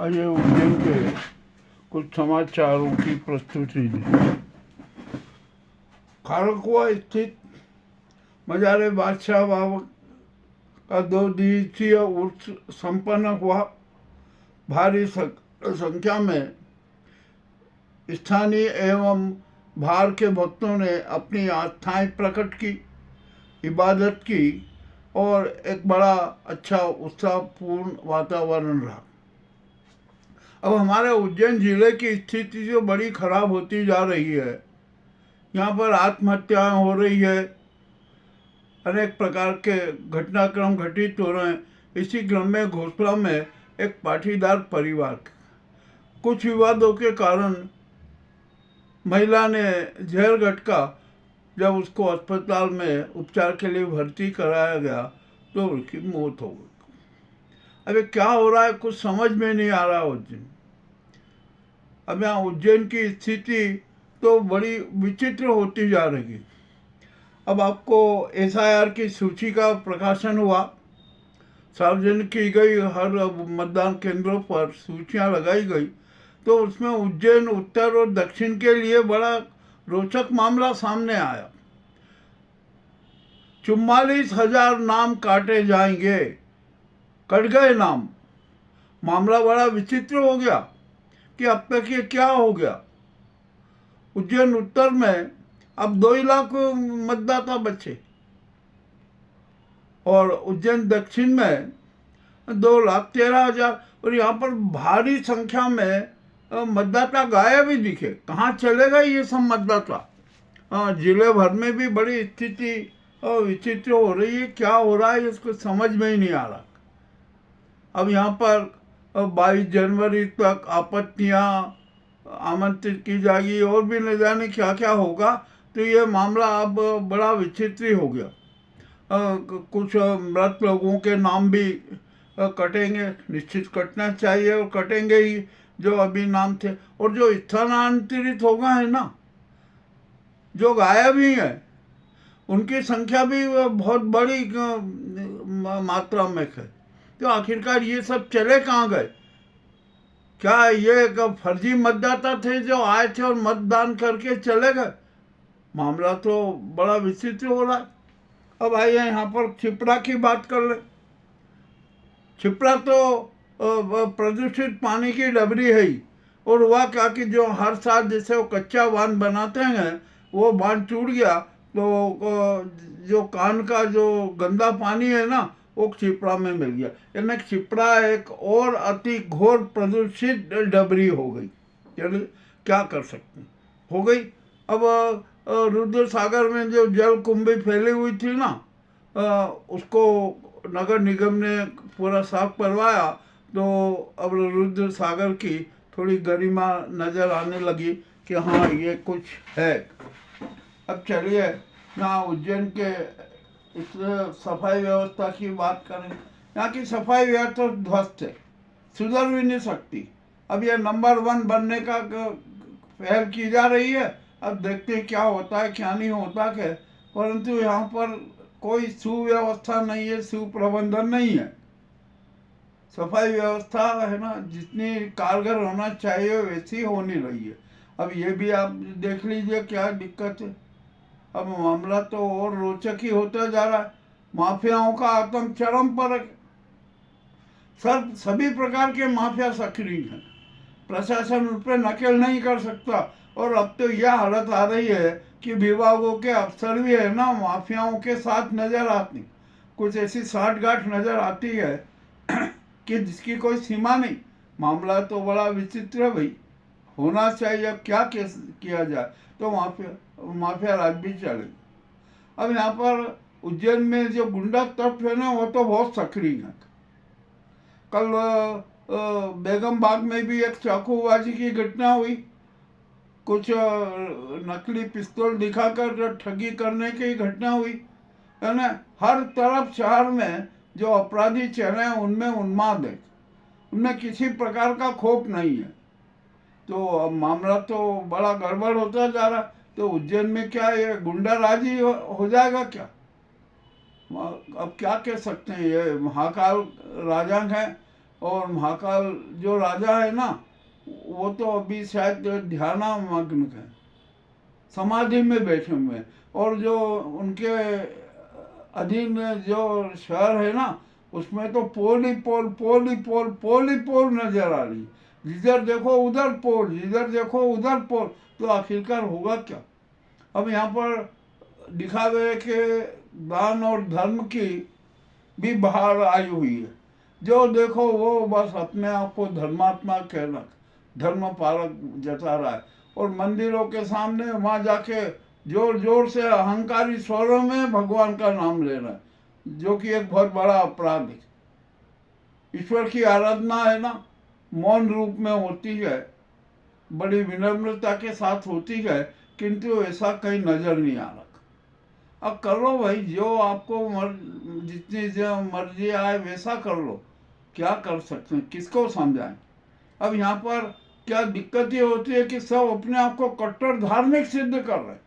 आइए उज्जैन के कुछ समाचारों की प्रस्तुति दी। खारकुआ स्थित मजार बादशाह बाबा का 2 दिवसीय उर्स संपन्न हुआ। भारी संख्या में स्थानीय एवं बाहर के भक्तों ने अपनी आस्थाएं प्रकट की, इबादत की और एक बड़ा अच्छा उत्साहपूर्ण वातावरण रहा। अब हमारे उज्जैन जिले की स्थिति जो बड़ी खराब होती जा रही है, यहाँ पर आत्महत्याएं हो रही है, अनेक प्रकार के घटनाक्रम घटित हो रहे हैं। इसी क्रम में घोषणा में एक पाटीदार परिवार कुछ विवादों के कारण महिला ने जहर घटका। जब उसको अस्पताल में उपचार के लिए भर्ती कराया गया तो उसकी मौत हो गई। अबे क्या हो रहा है कुछ समझ में नहीं आ रहा उज्जैन। अब यहाँ उज्जैन की स्थिति तो बड़ी विचित्र होती जा रही है। अब आपको एसआईआर की सूची का प्रकाशन हुआ, सार्वजनिक की गई, हर मतदान केंद्रों पर सूचियां लगाई गई, तो उसमें उज्जैन उत्तर और दक्षिण के लिए बड़ा रोचक मामला सामने आया। 44,000 नाम काटे जाएंगे, कट गए नाम। मामला बड़ा विचित्र हो गया कि अब तक ये क्या हो गया। उज्जैन उत्तर में अब 2 लाख मतदाता बचे और उज्जैन दक्षिण में 2,13,000, और यहाँ पर भारी संख्या में मतदाता गायब ही दिखे। कहाँ चले गए ये सब मतदाता। जिले भर में भी बड़ी स्थिति विचित्र हो रही है। क्या हो रहा है इसको समझ में ही नहीं आ रहा। अब यहाँ पर 22 जनवरी तक आपत्तियाँ आमंत्रित की जाएगी और भी न जाने क्या क्या होगा। तो ये मामला अब बड़ा विचित्र हो गया। कुछ मृत लोगों के नाम भी कटेंगे, निश्चित कटना चाहिए और कटेंगे ही, जो अभी नाम थे। और जो स्थानांतरित हो गए हैं ना, जो गायब ही है, उनकी संख्या भी बहुत बड़ी मात्रा में है। तो आखिरकार ये सब चले कहाँ गए? क्या ये फर्जी मतदाता थे जो आए थे और मतदान करके चले गए? मामला तो बड़ा विचित्र हो रहा है। अब आइए यहाँ पर छिपरा की बात कर ले। छिपरा तो प्रदूषित पानी की डबरी है ही। और हुआ क्या कि जो हर साल जैसे वो कच्चा बांध बनाते हैं, वो बांध टूट गया, तो जो कान का जो गंदा पानी है ना, वो छिपरा में मिल गया। यानी छिपरा एक और अति घोर प्रदूषित डबरी हो गई। चलिए क्या कर सकते हैं, हो गई। अब रुद्र सागर में जो जल कुंभी फैली हुई थी ना, उसको नगर निगम ने पूरा साफ करवाया, तो अब रुद्र सागर की थोड़ी गरिमा नज़र आने लगी कि हाँ ये कुछ है। अब चलिए ना उज्जैन के इस सफाई व्यवस्था की बात करें। यहाँ की सफाई व्यवस्था ध्वस्त है, सुधर भी नहीं सकती। अब यह नंबर 1 बनने का पहल की जा रही है। अब देखते हैं क्या होता है क्या नहीं होता है। परंतु यहाँ पर कोई सुव्यवस्था नहीं है, सुप्रबंधन नहीं है। सफाई व्यवस्था है ना, जितनी कारगर होना चाहिए वैसी हो नहीं रही है। अब ये भी आप देख लीजिए क्या दिक्कत है। अब मामला तो और रोचक ही होता जा रहा है। माफियाओं का आतंक चरम पर है। सभी प्रकार के माफिया सक्रिय हैं। प्रशासन उन पर नकेल नहीं कर सकता। और अब तो यह हालत आ रही है कि विभागों के अफसर भी है ना, माफियाओं के साथ नजर आती। कुछ ऐसी साठगांठ नजर आती है कि जिसकी कोई सीमा नहीं। मामला तो बड़ा विचित्र है भाई। होना चाहिए, अब क्या किया जाए। तो माफिया राज भी चले। अब यहाँ पर उज्जैन में जो गुंडा तत्व है ना, वो तो बहुत सक्रिय है। कल बेगम बाग में भी एक चाकूबाजी की घटना हुई। कुछ नकली पिस्तौल दिखाकर ठगी करने की घटना हुई, है ना। हर तरफ शहर में जो अपराधी चेहरे हैं उनमें उन्माद है, उनमें किसी प्रकार का खौफ नहीं है। तो अब मामला तो बड़ा गड़बड़ होता जा रहा। तो उज्जैन में क्या ये गुंडाराजी हो जाएगा क्या? अब क्या कह सकते हैं, ये महाकाल राजा हैं और महाकाल जो राजा है ना, वो तो अभी शायद ध्यानामग्न है, समाधि में बैठे हुए हैं। और जो उनके अधीन जो शहर है ना, उसमें तो पोल ही पोल, पोल ही पोल, पोल ही पोल नजर आ रही। जिधर देखो उधर पोल, जिधर देखो उधर पोल, तो आखिरकार होगा क्या? अब यहाँ पर दिखावे के दान और धर्म की भी बहार आई हुई है। जो देखो वो बस अपने आप को धर्मात्मा कहना, धर्म पालक जता रहा है, और मंदिरों के सामने वहाँ जाके जोर जोर से अहंकारी स्वरों में भगवान का नाम ले रहा है, जो कि एक बहुत बड़ा अपराध है। ईश्वर की आराधना है ना, मौन रूप में होती है, बड़ी विनम्रता के साथ होती है, किंतु ऐसा कहीं नजर नहीं आ रहा। अब कर लो भाई, जो आपको जितनी जो मर्जी आए वैसा कर लो, क्या कर सकते हैं, किसको समझाएं? अब यहाँ पर क्या दिक्कत ये होती है कि सब अपने आप को कट्टर धार्मिक सिद्ध कर रहे हैं,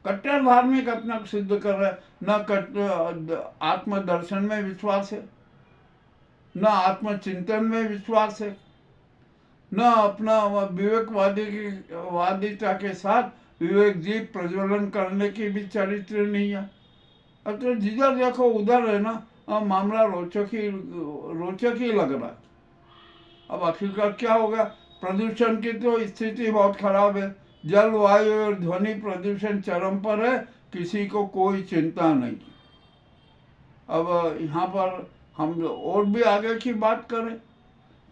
कट्टर धार्मिक अपने आप सिद्ध कर रहे हैं। न आत्मदर्शन में विश्वास है, न आत्मचिंतन में विश्वास है, न अपना वादिता के साथ विवेक जी प्रज्वलन करने की भी चरित्र नहीं है। अब तो जिधर देखो उधर है ना, मामला रोचक ही लग रहा है। अब आखिरकार क्या होगा? प्रदूषण की तो स्थिति बहुत खराब है, जल, वायु और ध्वनि प्रदूषण चरम पर है, किसी को कोई चिंता नहीं। अब यहाँ पर हम और भी आगे की बात करें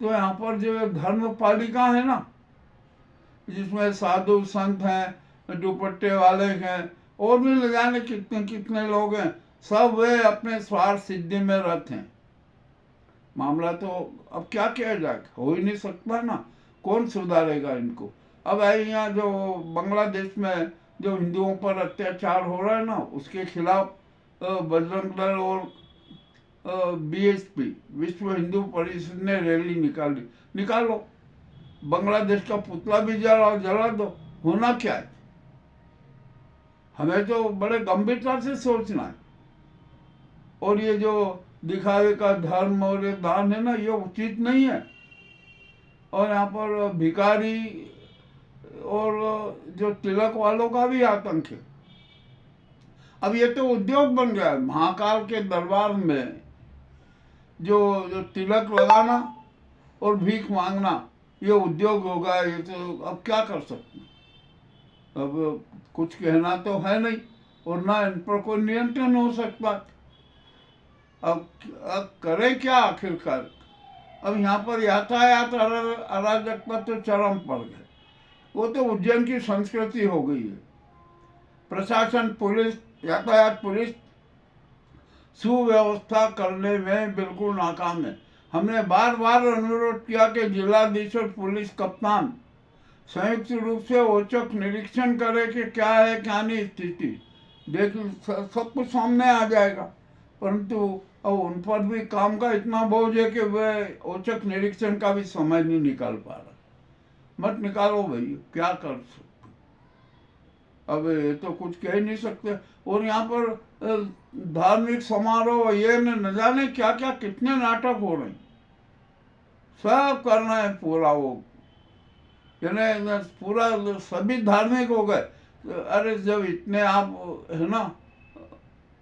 तो यहाँ पर जो धर्म पालिका है ना, जिसमें साधु संत हैं, दुपट्टे वाले हैं, और भी न जाने कितने कितने लोग हैं, सब वे अपने स्वार्थ सिद्धि में रत हैं। मामला तो अब क्या किया जाए, हो ही नहीं सकता ना, कौन सुधारेगा इनको? अब यहाँ जो बांग्लादेश में जो हिंदुओं पर अत्याचार हो रहा है ना, उसके खिलाफ बजरंग दल और बीएचपी, विश्व हिंदू परिषद ने रैली निकालो, बांग्लादेश का पुतला भी जला दो, होना क्या है? हमें तो बड़े गंभीरता से सोचना है। और ये जो दिखावे का धर्म और ये दान है ना, ये उचित नहीं है। और यहाँ पर भिखारी और जो तिलक वालों का भी आतंक है। अब ये तो उद्योग बन गया है, महाकाल के दरबार में जो तिलक लगाना और भीख मांगना, ये उद्योग होगा। ये तो अब क्या कर सकते हैं? अब कुछ कहना तो है नहीं, और ना इन पर कोई नियंत्रण हो सकता। अब करें क्या आखिरकार? अब यहाँ पर यातायात अराजकता तो चरम पर गए। वो तो उज्जैन की संस्कृति हो गई है। प्रशासन, पुलिस, यातायात पुलिस सुव्यवस्था करने में बिल्कुल नाकाम है। हमने बार बार अनुरोध किया कि जिलाधीश और पुलिस कप्तान संयुक्त रूप से औचक निरीक्षण करे कि क्या है क्या नहीं स्थिति, देख सब कुछ सामने आ जाएगा। परंतु अब उन पर भी काम का इतना बोझ है कि वे औचक निरीक्षण का भी समय नहीं निकाल पा रहा। मत निकालो भाई, क्या कर सकते? अब ये तो कुछ कह ही नहीं सकते। और यहाँ पर धार्मिक समारोह, ये न जाने क्या क्या कितने नाटक हो रहे हैं, सब करना है पूरा। वो यानी पूरा सभी धार्मिक हो गए। अरे जब इतने आप है ना,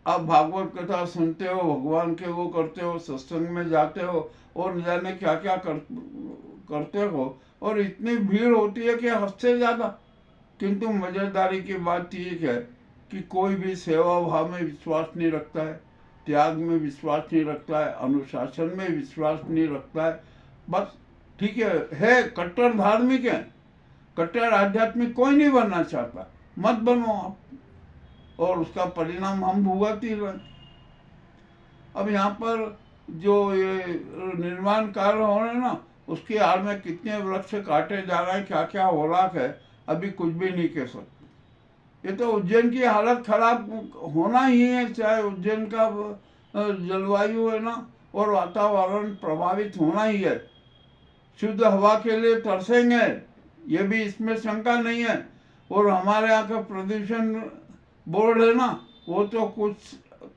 आप भागवत कथा सुनते हो, भगवान के वो करते हो, सत्संग में जाते हो, और न जाने क्या क्या करते हो, और इतनी भीड़ होती है कि हद से ज़्यादा। किंतु मजेदारी की बात ये है कि कोई भी सेवा भाव में विश्वास नहीं रखता है, त्याग में विश्वास नहीं रखता है, अनुशासन में विश्वास नहीं रखता है। बस ठीक है कट्टर धार्मिक है, कट्टर आध्यात्मिक कोई नहीं बनना चाहता। मत बनो आप, और उसका परिणाम हम भुगत ही रहे। अब यहाँ पर जो ये निर्माण कार्य हो रहे हैं ना, उसकी आड़ में कितने वृक्ष काटे जा रहे हैं, क्या क्या हो रहा है, अभी कुछ भी नहीं कह सकते। ये तो उज्जैन की हालत खराब होना ही है, चाहे उज्जैन का जलवायु है ना और वातावरण प्रभावित होना ही है। शुद्ध हवा के लिए तरसेंगे, ये भी इसमें शंका नहीं है। और हमारे यहाँ का प्रदूषण बोर्ड है ना, वो तो कुछ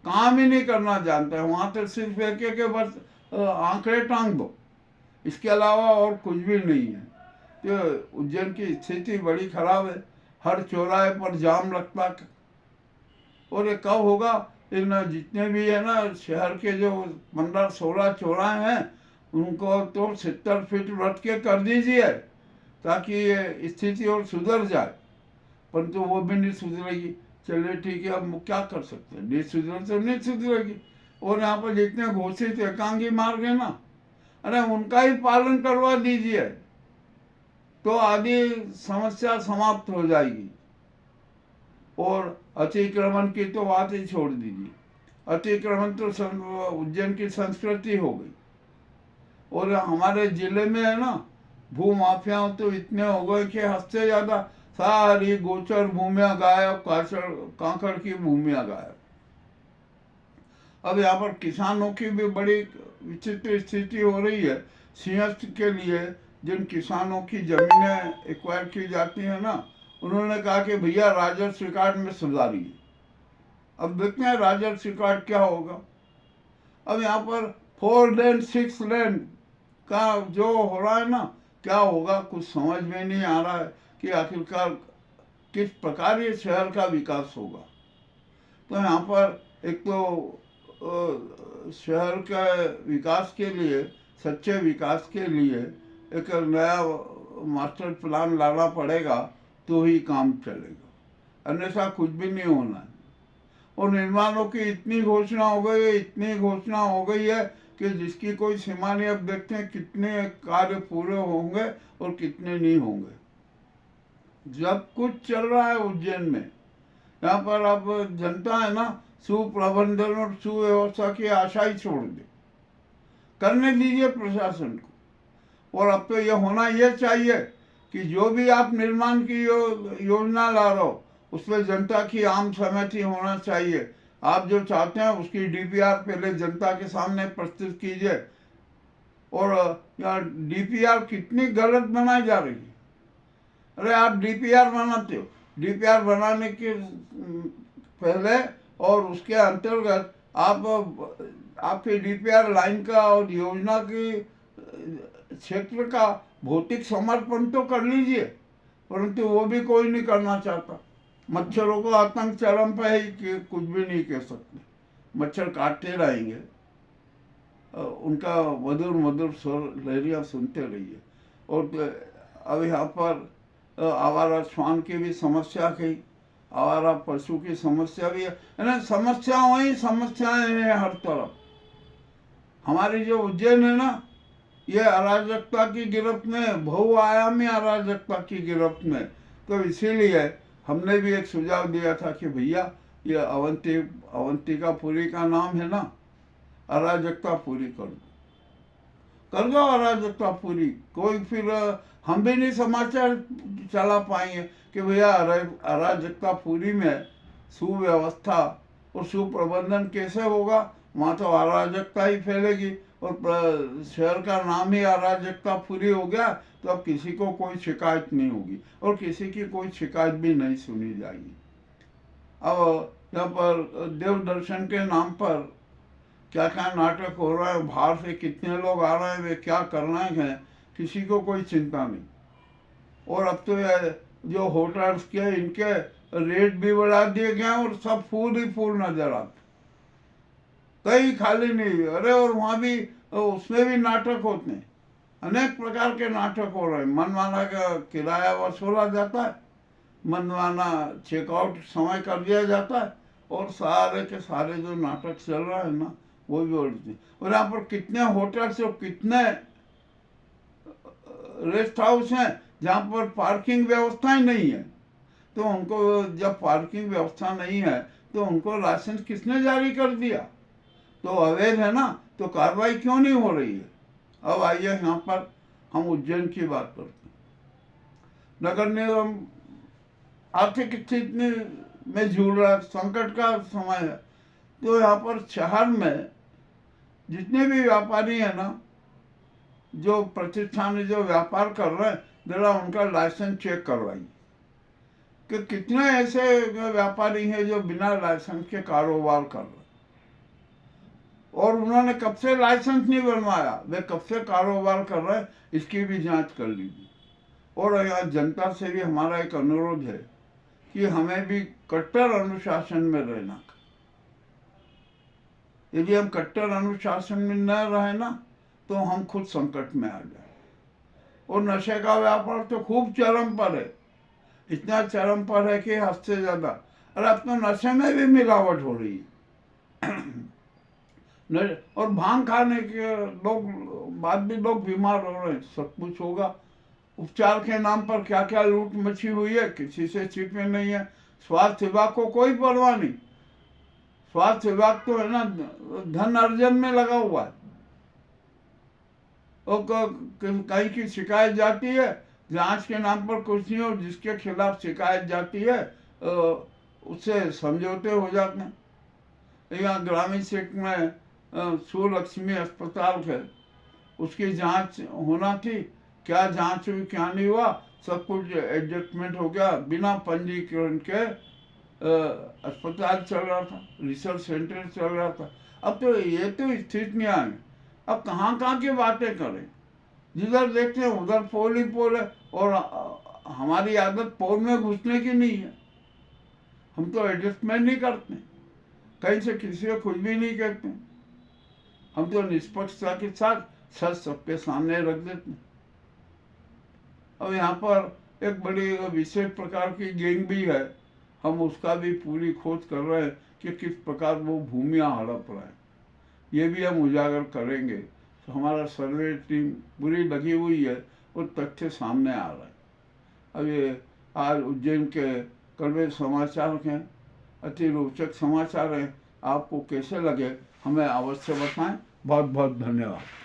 काम ही नहीं करना जानते हैं। वहाँ तो सिर्फ एक एक बस आंकड़े टांग दो, इसके अलावा और कुछ भी नहीं है। तो उज्जैन की स्थिति बड़ी खराब है, हर चौराहे पर जाम लगता है। और ये कब होगा? इन जितने भी है ना शहर के जो 15-16 चौराहे हैं, उनको तो 70 फीट रख के कर दीजिए ताकि ये स्थिति और सुधर जाए। परंतु वो भी नहीं सुधरेगी। चलिए ठीक है, अब क्या कर सकते हैं, नहीं सुधर तो नहीं सुधरेगी। और यहाँ पर जितने घोषित एकांगी मार्ग है ना, अरे उनका ही पालन करवा दीजिए तो आदि समस्या समाप्त हो जाएगी। और अतिक्रमण की तो बात ही छोड़ दीजिए, अतिक्रमण तो उज्जैन की संस्कृति हो गई। और हमारे जिले में है ना, भू माफिया तो इतने हो गए कि हद से ज्यादा सारी गोचर भूमियां गायब, कांकड़ की भूमियां गायब। अब यहाँ पर किसानों की भी बड़ी विचित्र स्थिति हो रही है। सिंहस्थ के लिए जिन किसानों की जमीनें एक्वायर की जाती हैं ना, उन्होंने कहा कि भैया राजस्व रिकॉर्ड में सुधारिए। अब देखते हैं राजस्व रिकॉर्ड क्या होगा। अब यहाँ पर 4 लेन 6 लेन का जो हो रहा है ना, क्या होगा कुछ समझ में नहीं आ रहा है कि आखिरकार किस प्रकार ये शहर का विकास होगा। तो यहाँ पर एक तो शहर के विकास के लिए, सच्चे विकास के लिए एक नया मास्टर प्लान लाना पड़ेगा तो ही काम चलेगा, अन्यथा कुछ भी नहीं होना है। और निर्माणों की इतनी घोषणा हो गई है, इतनी घोषणा हो गई है कि जिसकी कोई सीमा नहीं। अब देखते हैं कितने कार्य पूरे होंगे और कितने नहीं होंगे। जब कुछ चल रहा है उज्जैन में, यहाँ पर अब जनता है ना सुप्रबंधन और सुव्यवस्था की आशा ही छोड़ दे। करने दीजिए प्रशासन को। और अब तो ये होना ये चाहिए कि जो भी आप निर्माण की योजना ला रहे हो, उसमें जनता की आम सहमति होना चाहिए। आप जो चाहते हैं उसकी डीपीआर पहले जनता के सामने प्रस्तुत कीजिए। और यार डीपीआर कितनी गलत बनाई जा रही है। अरे आप डीपीआर बनाते हो, डीपीआर बनाने के पहले और उसके अंतर्गत आप आपके डीपीआर लाइन का और योजना की क्षेत्र का भौतिक समर्पण तो कर लीजिए, परंतु वो भी कोई नहीं करना चाहता। मच्छरों को आतंक चरम पे ही कि कुछ भी नहीं कह सकते। मच्छर काटते रहेंगे, उनका मधुर मधुर स्वर लहरियाँ सुनते रहिए। और अब यहाँ पर आवारा श्वान की भी समस्या की, आवारा पशु की समस्या भी है ना। समस्याओं ही समस्याएं हैं हर तरफ। हमारी जो उज्जैन है ना, ये अराजकता की गिरफ्त में, बहुआयामी अराजकता की गिरफ्त में। तो इसीलिए हमने भी एक सुझाव दिया था कि भैया ये अवंतिकापुरी का नाम है ना, अराजकता पूरी कर दो अराजकता पूरी। कोई फिर हम भी नहीं समाचार चला पाएंगे कि भैया अराजकता पूरी में सुव्यवस्था और सुप्रबंधन कैसे होगा। वहाँ तो अराजकता ही फैलेगी। और शहर का नाम ही अराजकता पूरी हो गया तो अब किसी को कोई शिकायत नहीं होगी और किसी की कोई शिकायत भी नहीं सुनी जाएगी। अब यहाँ पर देव दर्शन के नाम पर क्या क्या नाटक हो रहा है, बाहर से कितने लोग आ रहे हैं, वे क्या कर रहे हैं, किसी को कोई चिंता नहीं। और अब तो ये जो होटल्स के इनके रेट भी बढ़ा दिए गए और सब फूल ही फूल नजर आते, कहीं खाली नहीं। अरे और वहाँ भी उसमें भी नाटक होते हैं, अनेक प्रकार के नाटक हो रहे हैं। मनमाना का किराया वसूला जाता है, मनमाना चेकआउट समय कर दिया जाता है और सारे के सारे जो नाटक चल रहा है ना वो भी उड़ते। और यहाँ पर कितने होटल्स और कितने रेस्ट हाउस हैं जहाँ पर पार्किंग व्यवस्था ही नहीं है। तो उनको जब पार्किंग व्यवस्था नहीं है तो उनको लाइसेंस किसने जारी कर दिया? तो अवैध है ना, तो कार्रवाई क्यों नहीं हो रही है? अब आइए यहाँ पर हम उज्जैन की बात करते हैं। नगर निगम आर्थिक स्थिति में जूझ रहा, संकट का समय है। तो यहाँ पर शहर में जितने भी व्यापारी हैं ना, जो प्रतिष्ठान जो व्यापार कर रहे हैं, जरा उनका लाइसेंस चेक करवाइए कि कितने ऐसे व्यापारी हैं जो बिना लाइसेंस के कारोबार कर रहे हैं। और उन्होंने कब से लाइसेंस नहीं बनवाया, वे कब से कारोबार कर रहे हैं, इसकी भी जांच कर लीजिए। और यहाँ जनता से भी हमारा एक अनुरोध है कि हमें भी कट्टर अनुशासन में रहना। यदि हम कट्टर अनुशासन में न रहे ना तो हम खुद संकट में आ जाए। और नशे का व्यापार तो खूब चरम पर है, इतना चरम पर है कि हद से ज्यादा। अरे अब तो नशे में भी मिलावट हो रही है। और भांग खाने के बाद भी लोग बीमार हो रहे हैं। सब कुछ होगा, उपचार के नाम पर क्या क्या लूट मची हुई है, किसी से छिपे नहीं है। स्वास्थ्य विभाग को कोई परवाह नहीं। स्वास्थ्य विभाग तो है ना धन अर्जन में लगा हुआ है। और कहीं की शिकायत जाती है, जांच के नाम पर कुछ नहीं, और जिसके खिलाफ शिकायत जाती है उससे समझौते हो जाते हैं। यहाँ ग्रामीण क्षेत्र में सुलक्ष्मी अस्पताल है, उसकी जांच होना थी, क्या जांच हुई क्या नहीं हुआ, सब कुछ एडजस्टमेंट हो गया। बिना पंजीकरण के अस्पताल चल रहा था, रिसर्च सेंटर चल रहा था। अब तो ये तो स्थितियाँ हैं, अब कहाँ कहाँ की बातें करें। जिधर देखते हैं उधर पोल ही पोल है। और हमारी आदत पोल में घुसने की नहीं है। हम तो एडजस्टमेंट नहीं करते, कहीं से किसी को कुछ भी नहीं कहते। हम तो निष्पक्षता के साथ सच सबके सामने रख देते हैं। अब यहाँ पर एक बड़ी विशेष प्रकार की गैंग भी है, हम उसका भी पूरी खोज कर रहे हैं कि किस प्रकार वो भूमियाँ हड़प रहा है। ये भी हम उजागर करेंगे। तो हमारा सर्वे टीम पूरी लगी हुई है और तथ्य सामने आ रहा है। अब ये आज उज्जैन के कड़वे समाचार हैं, अति रोचक समाचार हैं। आपको कैसे लगे हमें अवश्य बताएं। बहुत बहुत धन्यवाद।